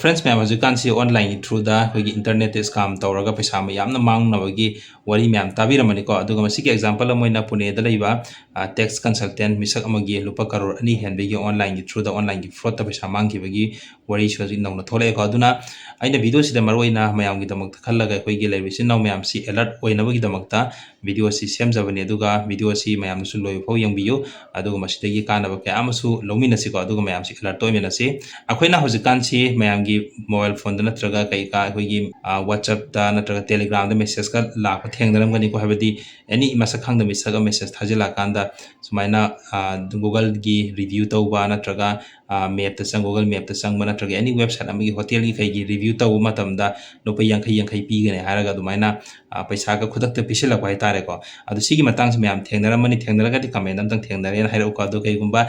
Friends ma'am हजिकानसी online थ्रूदा अखोगी इंटरनेट स्कैम तौरगा पैसा मयामना मांगनबगी वरी मैम ताबिरमनिको अदुगा मसिकी एग्जांपल अमोइना पुनेदा लैबा टैक्स कंसल्टेंट मिसक अमगी लुपा करोड़ अनि हेनबगी ऑनलाइन की थ्रूदा ऑनलाइन की फ्रॉड ता पैसा मांगखिबगी वरी सोजि नौना थोलेको अदुना अइना वीडियो सिदा मरोइना मयामगी दमक खल्लगा अखोगी लेबिसि नौ मैम सी अलर्ट ओइनबगी दमकता वीडियो सी सेमजबने अदुगा वीडियो सी मयामसु लोइफौ यंबियु अदुगा मसिदगी कानबा कयामसु लौमिनसिको अदुगा मयाम सी अलर्ट ओइमेनसि अखोइना हजिकानसी मयामगी मोबाइल फोन नत्रगा कई का अखोगी व्हाट्सएप ता नत्रगा टेलीग्राम दा मेसेज का लाख थेंगदरमगनी को हबदी एनी मसक खंग द मिसग मेसेज थाजिला कांदा सुमाइना गूगल की रिव्यू तौबा नत्रगा मैप ता संग गूगल मैप ता संग नत्रगा एनी वेबसाइट अमगी होटल की कई रिव्यू तौ मतमदा लोप यांखै यांखै पीगने हारगा दुमाइना पैसा का खुदक ता पिसिलक हाय तारे को अदु सिगी मतंग से मैम थेंगदरमनी थेंगदरगदी कमेंट अमतंग थेंगदरेन हाइरो को अदु कईगुंबा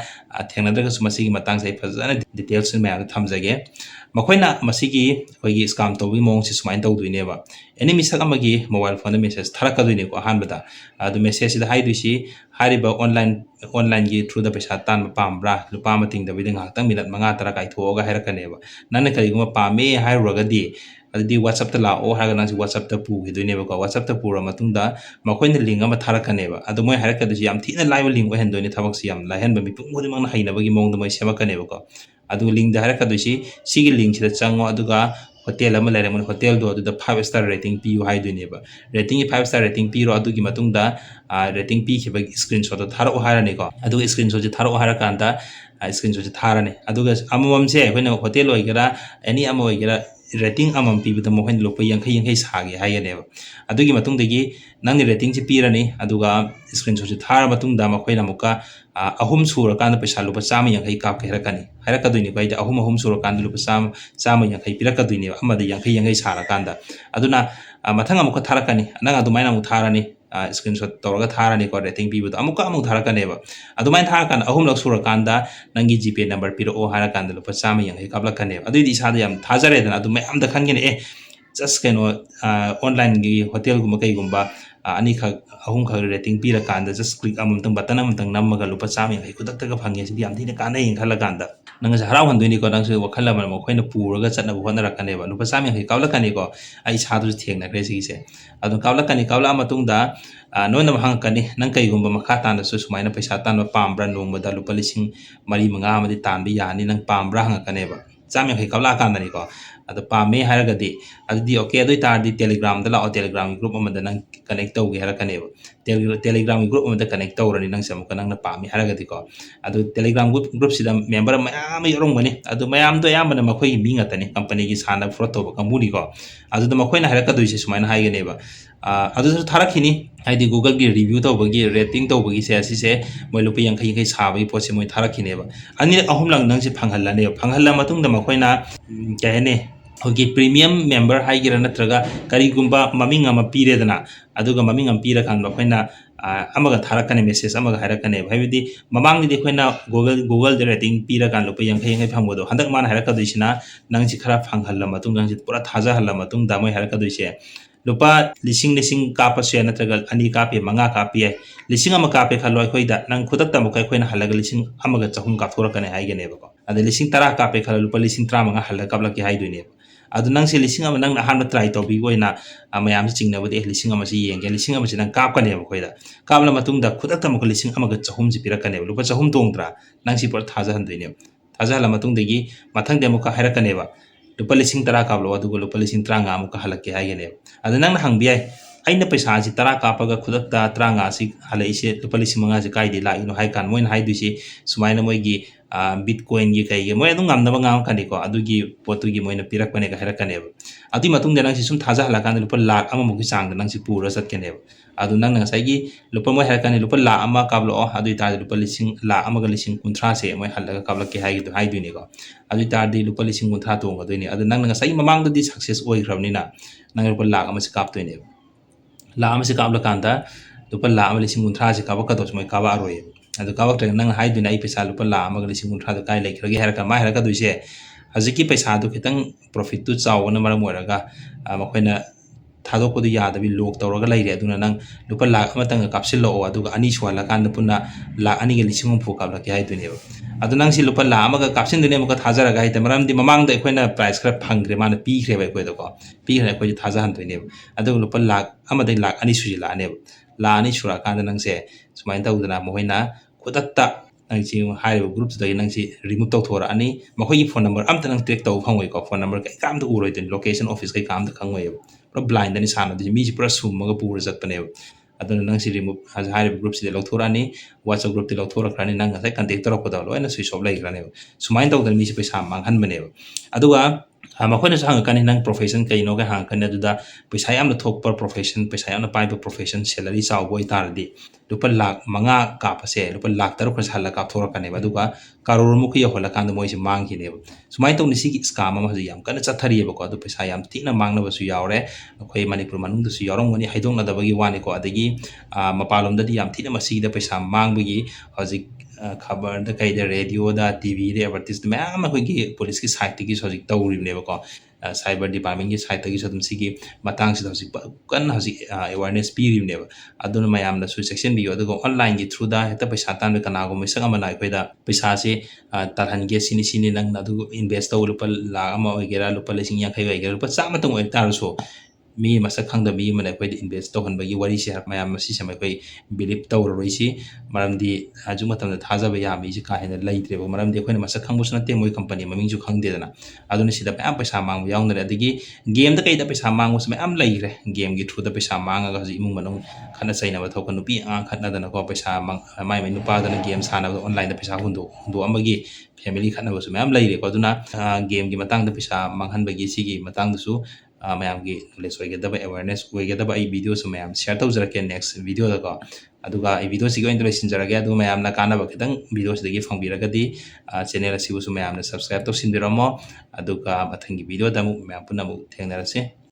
थेंगदरगा सुमसिगी मतंग से फजना डिटेल्स मैम थमजगे मखोइना मसिगी अखोगी स्कैम तौबी मोंग से सुमाइन तौदुइनेबा एनी मिसक अमगी मोबाइल फोन मेसेज थरकदुइने को अहानबदा अदु मेसेज सिदा हाइदुइसि हारिबा ऑनलाइन की थ्रू द पैसा तान पाम्ब्रा लुपा मतिंग द बिदिंग हातंग मिनट मंगा तरा काइथोगा हाइरकनेबा नन करिगुमा पामे हाइरुगदी अदि WhatsApp ता लाओ हागा नंसी WhatsApp ता पुगिदुइनेबा को WhatsApp ता पुरा मतुंगदा मखोइना लिंक अमा थारकनेबा अदु मोय हाइरकदुसि याम थीना लाइव लिंक ओहेंदोइने थबकसि याम लाहेनबा मिपुंग खुदिमंगना हाइनबगी मोंग द मोय सेमकनेबा को अदु लिंक दा हाइरकदुसि सिगी लिंक सिदा चंगो अदुगा होटल अमा लेरेमन होटल दो अदुदा 5 स्टार रेटिंग पियु हाइदुइनेबा रेटिंग 5 स्टार रेटिंग पिरो अदुगी मतुंगदा रेटिंग पी खिबा स्क्रीनशॉट थारो हारनेको अदुगा स्क्रीनशॉट जे थारो हारकांदा स्क्रीनशॉट जे थारने अदुगा अममसे अखोइना होटल ओइगेरा एनी अमा ओइगेरा रेटिंग अमम पीबद मोहन लोप यांखै यांखै सागे हायनेबा अदुगी मतुंगदगी नंग रेटिंग से पीरनी अदुगा स्क्रीनशॉट से थार मतुंगदा मखोइना मुका अहुम सुरकान पैसा लुप चाम यांखै काप हेरकनी हायरकदुइनि बाइदा अहुम सुरकान लुप चाम यांखै पिरकदुइनि अमद यांखै यांखै सारकांदा अदुना मथंग अमुक थारकनी नंग अदुमाइना अमुक थारनी स्क्रीनशॉट तौरगा थारनी को रेटिंग पीबद अमुक थारकनेबा अदुमाइन थारकान अहुम लक सुरकांदा नंगी जीपे नंबर पिरो हारकांदा लुप चाम यांखै कापलकनेबा अदुइदि इसादा याम थाजरेदना अदु मयाम द खनगेने ए जस्ट कैनो ऑनलाइन की होटल गुम कईगुंबा अनी खग अहुम खग रेटिंग पीरा कांदा जस्ट क्लिक अमतंग बटन अमतंग नमगा लुपा चाम यांखै खुदक्तगा फंगे सिदि याम थीना कानै खलकांदा नंग हराव हंदुइनि को नंग वखल अमन मखोइना पुरगा चटना होनरकनेबा लुपा चाम यांखै कावलकनी को आई सादु थेंगनग्रे सिगिसे अदु कावलकनी कावला मतुंगदा नोइना हंगकनी नंग कईगुंबा मखा तानदसु सुमाइना पैसा तानबा पाम्ब्रा नोंगबदा लुपा लिसिंग मरी मंगा अमदि तानबि यानी नंग पाम्ब्रा हंगकनेबा चाम यांखै कावला कांदनी को अदु पामे हारगदी अदि ओके अदु तारदी टेलीग्राम दा लाओ टेलीग्राम ग्रुप अमदा नंग कनेक्ट तौगे हारकनेबा टेलीग्राम ग्रुप अमदा कनेक्ट तौरनी नंग समुक नंगना पामे हारगदी को अदु टेलीग्राम ग्रुप सिदा मेंबर मयाम योरंगनी अदु मयाम दो यामना मखोई मिंगतनी कंपनी की साना फ्रॉड तौब कंबुनी को अदु मखोइना हारकदुइसे सुमाइना हाइगनेबा अदु थारखिनी हाइदी गूगल की रिव्यू तौबगी रेटिंग तौबगी से असिसे मोय लुपा यांखै यांखै साबगी पोसे मोय थारखिनेबा अनि अहुम लंग नंग से फंगहल्लाने फंगहल्ला मतुंगदा मखोइना कहने होगी प्रीमियम मेंबर हाइगिरा नत्रगा करीगुंबा ममिंग अमा पीरेदना अदुगा ममिंग अम पीरा खान बखोइना अमगा थारकने मेसेज अमगा हारकने भाइबदी ममांगदी खोइना गूगल दे रेटिंग पीरा कान लुपा यांखै यांखै फंगबदो हंदक मान हारकदुइसिना नंगसि खरा फंगहल्ला मतुंग नंगसि पुरा थाजा हल्ला मतुंग दामोय हारकदुइसे लुपा लिसिंग लिसिंग कापसे नत्रगा अनि कापे मंगा कापे लिसिंग अमा कापे खलो अखोइदा नंग खुदक तमुक अखोइना हल्लगा लिसिंग अमगा चहुम कापथोरकने हाइगनेबको अदे लिसिंग 10 कापे खलो लुपा लिसिंग 30 हल्ला कापलके हाइदुइने अदु नंगसे लिसिंग अमा नंग अहान ट्राई तौबी ओइना मयाम चिंगनबदे लिसिंग अमा सि येंगे लिसिंग अमा नंग कापकनेबा खोइदा कापला मतुंगदा खुदक तमुक लिसिंग अमगा चहुम सि पिरकनेबा लुपा चहुम तोंगत्रा नंगसि पर थाजा हंदुइने थाजा हल्ला मतुंगदगी मथंग देमुक हाइरकनेबा लुपा लिसिंग 10 कापलो अदुगो लुपा लिसिंग 30 अमुक हलके हाइगनेबा अदु नंग हंगबियाय अइना पैसा सि 10 कापगा खुदकता 30 सि हलैसे लुपा लिसिंग 5 सि काइदि लाइनो हाइकान मोइन हाइदुसि सुमाइना मोइगी बिटकॉइन की कई मोय अदुम ngamnaba ngam kaniko adugi potugi moina pirakpane ka herakaneba adi matung de nangsi sum thaja halakan lupa lakh ama mugi sang de nangsi pura satkeneba adu nang nang gi lupa moy herakane lupa lakh ama kablo adu ta lupa lising lakh ama ga lising kunthra se moy halaga kabla ke hai du hai du ni ko adu ta di lupa lising kunthra tong ga ni adu nang nang mamang di success oi grabni na nang lupa lakh ama se kap tu ni lakh ama se kabla kanda lupa lakh ama lising kunthra se kabaka dos moy kaba aroi अदु कावक train नंग high दुना पैसा loop ला अमग लिसिंग कुंथ्रा दु काई लेखरगे हरका मा हरका दुइसे हजिकी पैसा दु खितंग प्रॉफिट तु चावना मरम ओरगा मखोइना ꯊꯥꯗꯣꯛꯄꯗꯨ ꯌꯥꯗꯕꯤ ꯂꯣꯛ ꯇꯧꯔꯒ ꯂꯩꯔꯦ ꯑꯗꯨꯅ ꯅꯪ ꯂꯨꯄꯥ ꯂꯥꯛ ꯑꯃꯇꯪꯒ ꯀꯥꯞꯁꯤꯜꯂꯛꯑꯣ ꯑꯗꯨꯒ ꯑꯅꯤ ꯁꯨꯍꯜꯂꯀꯥꯟꯗ ꯄꯨꯟꯅ ꯂꯥꯛ ꯑꯅꯤꯒ ꯂꯤꯁꯤꯡ ꯍꯨꯝꯐꯨ ꯀꯥꯞꯂꯛꯀꯦ ꯍꯥꯏꯗꯣꯏꯅꯦꯕ ꯑꯗꯣ ꯅꯪ ꯁꯤ ꯂꯨꯄꯥ ꯂꯥꯛ ꯑꯃꯒ ꯀꯥꯞꯁꯤꯟꯗꯣꯏꯅꯦ ꯑꯃꯨꯛꯀ ꯊꯥꯖꯔꯒ ꯍꯥꯏꯇꯥꯔꯦ ꯃꯔꯝꯗꯤ ꯃꯃꯥꯡꯗ ꯑꯩꯈꯣꯏꯅ ꯄ꯭ꯔꯥꯏꯁ ꯈꯔ ꯐꯪꯈ꯭ꯔꯦ ꯃꯥꯅ ꯄꯤꯈ꯭ꯔꯦꯕ ꯑꯩꯈꯣꯏꯗꯀꯣ ꯄꯤꯈ꯭ꯔꯦ ꯑꯩꯈꯣꯏꯁꯦ ꯊꯥꯖꯍꯟꯗꯣꯏꯅꯦꯕ ꯑꯗꯨꯒ ꯂꯨꯄꯥ ꯂꯥꯛ ꯑꯃꯗꯩ ꯂꯥꯛ ꯑꯅꯤ ꯁꯨꯖꯤꯜꯂꯛꯑꯅꯦꯕ ꯂꯥꯛ ꯑꯅꯤ ꯁꯨꯔꯛꯑꯀꯥꯟꯗ ꯅꯪꯁꯦ ꯁꯨꯃꯥꯏꯅ ꯇꯧꯗꯅ ꯃꯈꯣꯏꯅ ꯈꯨꯗꯛꯇ ꯅꯪꯁꯤ ꯍꯥꯏꯔꯤꯕ ꯒ꯭ꯔꯨꯞꯇꯨꯗꯒꯤ ꯅꯪꯁꯤ ꯔꯤꯃꯨꯚ ꯇꯧꯊꯣꯔꯛꯑꯅꯤ ꯃꯈꯣꯏꯒꯤ ꯐꯣꯟ ꯅꯝꯕꯔ ꯑꯝꯇ ꯅꯪ ꯇ꯭ꯔꯦꯛ ꯇꯧꯕ ꯐꯪꯉꯣꯏꯀꯣ ꯐꯣꯟ ꯅꯝꯕꯔ ꯀꯩꯀꯥ ꯑꯝꯇ ꯎꯔꯣꯏꯗꯣꯏꯅꯤ ꯂꯣꯀꯦꯁꯟ ꯑꯣꯐꯤꯁ ꯀꯩꯀꯥ ꯑꯝꯇ ꯈꯪꯉꯣꯏꯑꯕ ꯄꯨꯔꯥ ꯕ꯭ꯂꯥꯏꯟꯗꯅꯤ ꯁꯥꯟꯅꯗꯣꯏꯁꯤ ꯃꯤꯁꯤ ꯄꯨꯔꯥ ꯁꯨꯝꯃꯒ ꯄꯨꯔ ꯆꯠꯄꯅꯦꯕ ꯑꯗꯨꯅ ꯅꯪꯁꯤ ꯔꯤꯃꯨꯚ ꯍꯥꯏꯔꯤꯕ ꯒ꯭ꯔꯨꯞꯁꯤꯗ ꯂꯧꯊꯣꯔꯛꯑꯅꯤ ꯋꯥꯆꯞ ꯒ꯭ꯔꯨꯞꯇꯤ ꯂꯧꯊꯣꯔꯛꯈ꯭ꯔꯅꯤ ꯅꯪ ꯉꯁꯥꯏ ꯀꯟꯇꯦꯛ ꯇꯧꯔꯛꯄꯗꯣ ꯂꯣꯏꯅ ꯁ꯭ꯋꯤꯆ ꯑꯣꯐ ꯂꯩꯈ꯭ꯔꯅꯦꯕ ꯁꯨꯃꯥꯏꯅ ꯇꯧꯗꯅ ꯃꯤꯁꯦ ꯄꯩꯁా ꯃꯥꯡꯍꯟꯕꯅꯦꯕ ꯑꯗꯨꯒ ꯃꯈꯣꯏꯅꯁꯨ ꯍꯪꯉꯛꯀꯅꯤ ꯅꯪ ꯄ꯭ꯔꯣꯐꯦꯁꯟ ꯀꯩꯅꯣꯒ ꯍꯪꯉꯛꯀꯅꯤ ꯑꯗꯨꯗ ꯄꯩꯁꯥ ꯌꯥꯝꯅ ꯊꯣꯛꯄ ꯄ꯭ꯔꯣꯐꯦꯁꯟ ꯄꯩꯁꯥ ꯌꯥꯝꯅ ꯄꯥꯏꯕ ꯄ꯭ꯔꯣꯐꯦꯁꯟ ꯁꯦꯂꯔꯤ ꯆꯥꯎꯕ ꯑꯣꯏꯇꯥꯔꯗꯤ ꯂꯨꯄꯥ ꯂꯥꯛ 5 ꯀꯥꯞꯄꯁꯦ ꯂꯨꯄꯥ ꯂꯥꯛ 6 ꯈꯔ ꯍꯜꯂ ꯀꯥꯞꯊꯣꯔꯛꯀꯅꯦꯕ ꯑꯗꯨꯒ ꯀꯔꯣꯔꯃꯨꯛꯀ ꯌꯧꯍꯜꯂꯀꯥꯟꯗ ꯃꯣꯏꯁꯦ ꯃꯥꯡꯈꯤꯅꯦꯕ ꯁꯨꯃꯥꯏꯅ ꯇꯧꯅ ꯁꯤꯒꯤ ꯁ꯭ꯀꯥꯝ ꯑꯃ ꯍꯧꯖꯤꯛ ꯌꯥꯝ ꯀꯟꯅ ꯆꯠꯊꯔꯤꯑꯕꯀꯣ ꯑꯗꯨ ꯄꯩꯁꯥ ꯌꯥꯝ ꯊꯤꯅ ꯃꯥꯡꯅꯕꯁꯨ ꯌꯥꯎꯔꯦ ꯑꯩꯈꯣꯏ ꯃꯅꯤꯄꯨꯔ ꯃꯅꯨꯡꯗꯁꯨ ꯌꯥꯎꯔꯝꯒꯅꯤ ꯍꯥꯏꯗꯣꯛꯅꯗꯕꯒꯤ ꯋꯥꯅꯤꯀꯣ ꯑꯗꯒꯤ ꯃꯄꯥꯟꯂꯣꯝꯗꯗꯤ ꯌꯥꯝ ꯊꯤꯅ ꯃꯁꯤꯗ ꯄꯩꯁꯥ ꯃꯥꯡꯕꯒꯤ ꯍꯧꯖꯤꯛ ꯈꯕꯔꯗ ꯀꯩꯗ ꯔꯦꯗꯤꯑꯣꯗ ꯇꯤꯚꯤꯗ ꯑꯦꯗꯚꯔꯇꯤꯁ ꯃꯌꯥꯝ ꯑꯩꯈꯣꯏꯒꯤ ꯄꯨꯂꯤꯁꯀꯤ ꯁꯥꯏꯠꯇꯒꯤꯁꯨ ꯍꯧꯖꯤꯛ ꯇꯧꯔꯤꯕꯅꯦꯕꯀꯣ ꯁꯥꯏꯕꯔ ꯗꯤꯄꯥꯔꯠꯃꯦꯟꯒꯤ ꯁꯥꯏꯠꯇꯒꯤꯁꯨ ꯑꯗꯨꯝ ꯁꯤꯒꯤ ꯃꯇꯥꯡꯁꯤꯗ ꯍꯧꯖꯤꯛ ꯀꯟꯅ ꯍꯧꯖꯤꯛ ꯑꯦꯋꯥꯔꯅꯦꯁ ꯄꯤꯔꯤꯕꯅꯦꯕ ꯑꯗꯨꯅ ꯃꯌꯥꯝꯅꯁꯨ ꯆꯦꯛꯁꯤꯟꯕꯤꯌꯨ ꯑꯗꯨꯒ ꯑꯣꯟꯂꯥꯏꯟꯒꯤ ꯊ꯭ꯔꯨꯗ ꯍꯦꯛꯇ ꯄꯩꯁꯥ ꯇꯥꯟꯕ ꯀꯅꯥꯒꯨꯝꯕ ꯃꯤꯁꯛ ꯑꯃꯅ ꯑꯩꯈꯣꯏꯗ ꯄꯩꯁꯥꯁꯤ ꯇꯥꯜꯍꯟꯒꯦ ꯁꯤꯅꯤ ꯅꯪ ꯑꯗꯨ ꯏꯟꯚꯦꯁ ꯇꯧ ꯂꯨꯄꯥ ꯂꯥꯛ ꯑꯃ ꯑꯣꯏꯒꯦꯔꯥ ꯂꯨꯄꯥ ꯂꯤꯁꯤꯡ 50 ꯑꯣꯏꯒꯦꯔꯥ ꯂꯨꯄꯥ 100ꯇꯪ ꯑꯣꯏꯇꯥꯔꯁꯨ ꯃꯤ ꯃꯁꯛ ꯈꯪꯗꯕ ꯃꯤ ꯑꯃꯅ ꯑꯩꯈꯣꯏꯗ ꯏꯟꯚꯦꯁ ꯇꯧꯍꯟꯕꯒꯤ ꯋꯥꯔꯤꯁꯦ ꯃꯌꯥꯝ ꯃꯁꯤꯁꯦ ꯑꯩꯈꯣꯏ ꯕꯤꯂꯤꯞ ꯇꯧꯔꯔꯣꯏꯁꯤ ꯃꯔꯝꯗꯤ ꯍꯧꯖꯤꯛ ꯃꯇꯝꯗ ꯊꯥꯖꯕ ꯌꯥꯕ ꯃꯤꯁꯤ ꯀꯥ ꯍꯦꯟꯅ ꯂꯩꯇ꯭ꯔꯦꯕ ꯃꯔꯝꯗꯤ ꯑꯩꯈꯣꯏꯅ ꯃꯁꯛ ꯈꯪꯕꯁꯨ ꯅꯠꯇꯦ ꯃꯣꯏ ꯀꯝꯄꯅꯤ ꯃꯃꯤꯡꯁꯨ ꯈꯪꯗꯦꯗꯅ ꯑꯗꯨꯅ ꯁꯤꯗ ꯃꯌꯥꯝ ꯄꯩꯁꯥ ꯃꯥꯡꯕ ꯌꯥꯎꯅꯔꯦ ꯑꯗꯒꯤ ꯒꯦꯝꯗ ꯀꯩꯗ ꯄꯩꯁా ꯃꯥꯡꯕꯁꯨ ꯃꯌꯥम ꯂꯩꯈ꯭ꯔꯦ ꯒꯦꯝꯒꯤ ꯊ꯭ꯔꯨꯗ ꯄꯩꯁꯥ ꯃꯥꯡꯉꯒ ꯍꯧꯖꯤꯛ ꯏꯃꯨꯡ ꯃꯅꯨꯡ ꯈꯠꯅ ꯆꯩꯅꯕ ꯊꯣꯛꯄ ꯅꯨꯄꯤ ꯑꯉꯥꯡ ꯈꯠꯅꯗꯅꯀꯣ ꯄꯩꯁꯥ ꯃꯥꯏ ꯅꯨꯄꯥꯗꯅ ꯒꯦꯝ ꯁꯥꯟꯅꯕꯗ ꯑꯣꯟꯂꯥꯏꯟꯗ ꯄꯩꯁꯥ ꯍꯨꯟꯗꯣꯛꯑꯝꯕꯒꯤ ꯐꯦꯃꯤꯂꯤ ꯈꯠꯅꯕꯁꯨ ꯃꯌꯥꯝ ꯂꯩꯔꯦꯀꯣ ꯑꯗꯨꯅ ꯒꯦꯝꯒꯤ ꯃꯇꯥꯡꯗ ꯄꯩꯁꯥ ꯃꯥꯡꯍꯟꯕꯒꯤ ꯁꯤꯒꯤ ꯃꯇꯥꯡꯗꯁꯨ ꯃꯌꯥꯝꯒꯤ ꯅꯣꯂꯦꯖ ꯑꯣꯏꯒꯗꯕ ꯑꯦꯋꯥꯔꯅꯦꯁ ꯑꯣꯏꯒꯗꯕ ꯑꯩ ꯚꯤꯗꯤꯑꯣꯁꯨ ꯃꯌꯥꯝ ꯁꯤꯌꯔ ꯇꯧꯖꯔꯛꯀꯦ ꯅꯦꯛꯁ ꯚꯤꯗꯤꯑꯣꯗꯀꯣ ꯑꯗꯨꯒ ꯑꯩ ꯚꯤꯗꯤꯑꯣꯁꯤꯒꯤ ꯑꯣꯏꯅ ꯂꯣꯏꯁꯤꯟꯖꯔꯒꯦ ꯑꯗꯨꯒ ꯃꯌꯥꯝꯅ ꯀꯥꯟꯅꯕ ꯈꯤꯇꯪ ꯚꯤꯗꯤꯑꯣꯁꯤꯗꯒꯤ ꯐꯪꯕꯤꯔꯒꯗꯤ ꯆꯦꯅꯦꯜ ꯑꯁꯤꯕꯨꯁꯨ ꯃꯌꯥꯝꯅ ꯁꯕꯁꯀ꯭ꯔꯥꯏꯕ ꯇꯧꯁꯤꯟꯕꯤꯔꯝꯃꯣ ꯑꯗꯨꯒ ꯃꯊꯪꯒꯤ ꯚꯤꯗꯤꯑꯣꯗ ꯑꯃꯨꯛ ꯃꯌꯥꯝ ꯄꯨꯟꯅ ꯑꯃꯨꯛ ꯊꯦꯡꯅꯔꯁꯤ